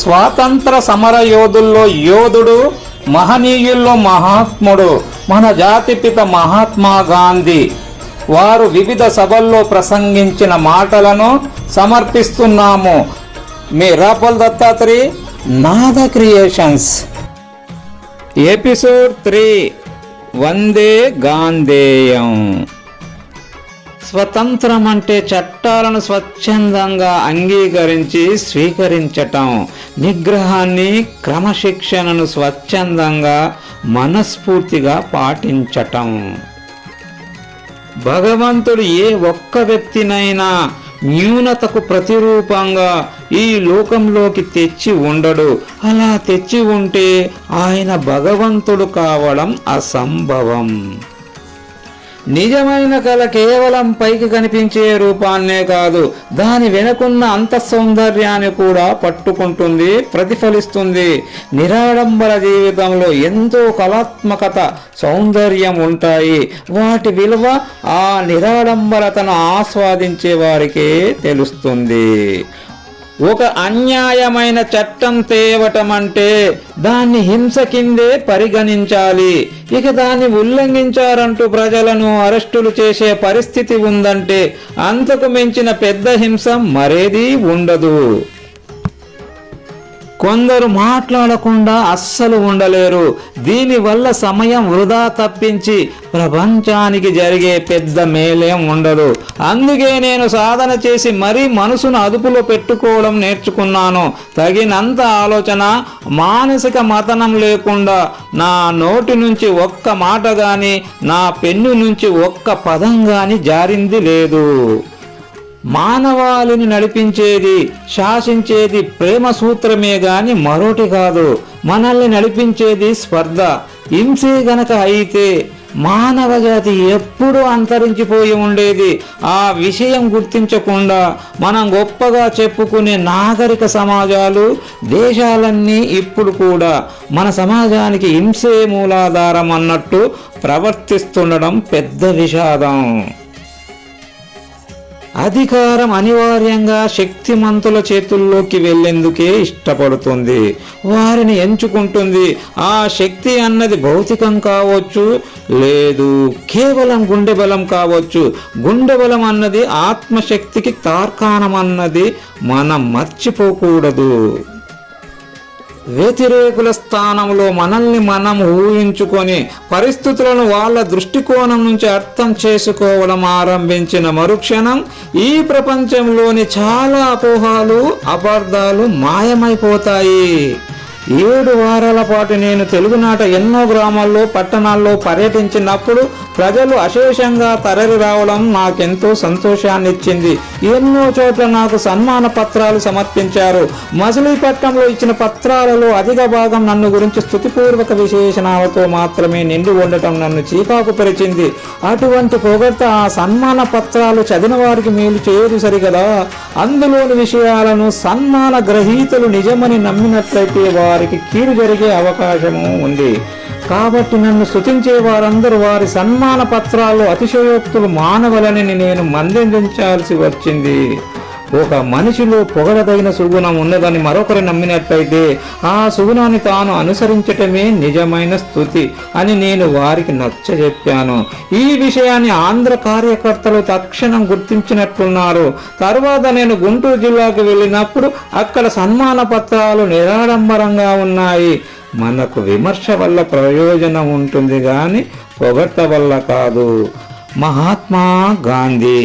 స్వాతంత్ర సమర యోధుల్లో యోధుడు, మహనీయుల్లో మహాత్ముడు మన జాతిపిత మహాత్మా గాంధీ. వారు వివిధ సభల్లో ప్రసంగించిన మాటలను సమర్పిస్తున్నాము. మీ రాపల్ దత్తాత్రి, నాద క్రియేషన్స్. ఎపిసోడ్ 3 వందే గాంధేయం. స్వతంత్రం అంటే చట్టాలను స్వచ్ఛందంగా అంగీకరించి స్వీకరించటం, నిగ్రహాన్ని, క్రమశిక్షణను స్వచ్ఛందంగా మనస్ఫూర్తిగా పాటించటం. భగవంతుడు ఏ ఒక్క వ్యక్తినైనా న్యూనతకు ప్రతిరూపంగా ఈ లోకంలోకి తెచ్చి ఉండడు. అలా తెచ్చి ఉంటే ఆయన భగవంతుడు కావడం అసంభవం. నిజమైన కళ కేవలం పైకి కనిపించే రూపాన్నే కాదు, దాని వెనుకున్న అంత సౌందర్యాన్ని కూడా పట్టుకుంటుంది, ప్రతిఫలిస్తుంది. నిరాడంబర జీవితంలో ఎంతో కళాత్మకత, సౌందర్యం ఉంటాయి. వాటి విలువ ఆ నిరాడంబరతను ఆస్వాదించే వారికే తెలుస్తుంది. ఒక అన్యాయమైన చట్టం తేవటం అంటే దాన్ని హింస కిందే పరిగణించాలి. ఇక దాన్ని ఉల్లంఘించారంటూ ప్రజలను అరెస్టులు చేసే పరిస్థితి ఉందంటే అంతకు మించిన పెద్ద హింస మరేదీ ఉండదు. కొందరు మాట్లాడకుండా అస్సలు ఉండలేరు. దీనివల్ల సమయం వృధా తప్పించి ప్రపంచానికి జరిగే పెద్ద మేలేం ఉండదు. అందుకే నేను సాధన చేసి మరీ మనసును అదుపులో పెట్టుకోవడం నేర్చుకున్నాను. తగినంత ఆలోచన, మానసిక మతనం లేకుండా నా నోటి నుంచి ఒక్క మాట గాని, నా పెన్ను నుంచి ఒక్క పదం గాని జారింది లేదు. మానవాళిని నడిపించేది, శాసించేది ప్రేమ సూత్రమే గాని మరోటి కాదు. మనల్ని నడిపించేది స్పర్ధ. హింసే గనక అయితే మానవ జాతి ఎప్పుడూ అంతరించిపోయి ఉండేది. ఆ విషయం గుర్తించకుండా మనం గొప్పగా చెప్పుకునే నాగరిక సమాజాలు, దేశాలన్నీ ఇప్పుడు కూడా మన సమాజానికి హింసే మూలాధారం అన్నట్టు ప్రవర్తిస్తుండడం పెద్ద విషాదం. అధికారం అనివార్యంగా శక్తిమంతుల చేతుల్లోకి వెళ్లేందుకే ఇష్టపడుతుంది, వారిని ఎంచుకుంటుంది. ఆ శక్తి అన్నది భౌతికం కావచ్చు, లేదు కేవలం గుండె బలం కావచ్చు. గుండె బలం అన్నది ఆత్మశక్తికి తార్కాణం అన్నది మనం మర్చిపోకూడదు. వ్యతిరేకుల స్థానంలో మనల్ని మనం ఊహించుకొని పరిస్థితులను వాళ్ళ దృష్టికోణం నుంచి అర్థం చేసుకోవడం ఆరంభించిన మరుక్షణం ఈ ప్రపంచంలోని చాలా అపోహలు, అపార్థాలు మాయమైపోతాయి. 7 వారాల పాటు నేను తెలుగునాట ఎన్నో గ్రామాల్లో, పట్టణాల్లో పర్యటించినప్పుడు ప్రజలు అశేషంగా తరలి రావడం నాకెంతో సంతోషాన్ని ఇచ్చింది. ఎన్నో చోట్ల నాకు సన్మాన పత్రాలు సమర్పించారు. మచిలీపట్నంలో ఇచ్చిన పత్రాలలో అధిక భాగం నన్ను గురించి స్తుతిపూర్వక విశేషణాలతో మాత్రమే నిండి ఉండటం నన్ను చీకాకు పరిచింది. అటువంటి పొగడ్త, ఆ సన్మాన పత్రాలు చదివిన వారికి మేలు చేయదు సరిగదా. అందులోని విషయాలను సన్మాన గ్రహీతలు నిజమని నమ్మినట్లయితే వారికి కీడు జరిగే అవకాశము ఉంది. కాబట్టి నన్ను స్తుతించే వారందరూ వారి సన్మాన పత్రాల్లో అతిశయోక్తులు మానవలని నేను మందలించాల్సి వచ్చింది. ఒక మనిషిలో పొగడదగిన సుగుణం ఉన్నదని మరొకరు నమ్మినట్లయితే ఆ సుగుణాన్ని తాను అనుసరించటమే నిజమైన స్తుతి అని నేను వారికి నచ్చజెప్పాను. ఈ విషయాన్ని ఆంధ్ర కార్యకర్తలు తక్షణం గుర్తించినట్లున్నారు. తర్వాత నేను గుంటూరు జిల్లాకు వెళ్ళినప్పుడు అక్కడ సన్మాన పత్రాలు నిరాడంబరంగా ఉన్నాయి. మనకు విమర్శ వల్ల ప్రయోజనం ఉంటుంది కానీ పొగడ్త వల్ల కాదు. మహాత్మా గాంధీ.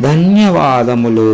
ధన్యవాదములు.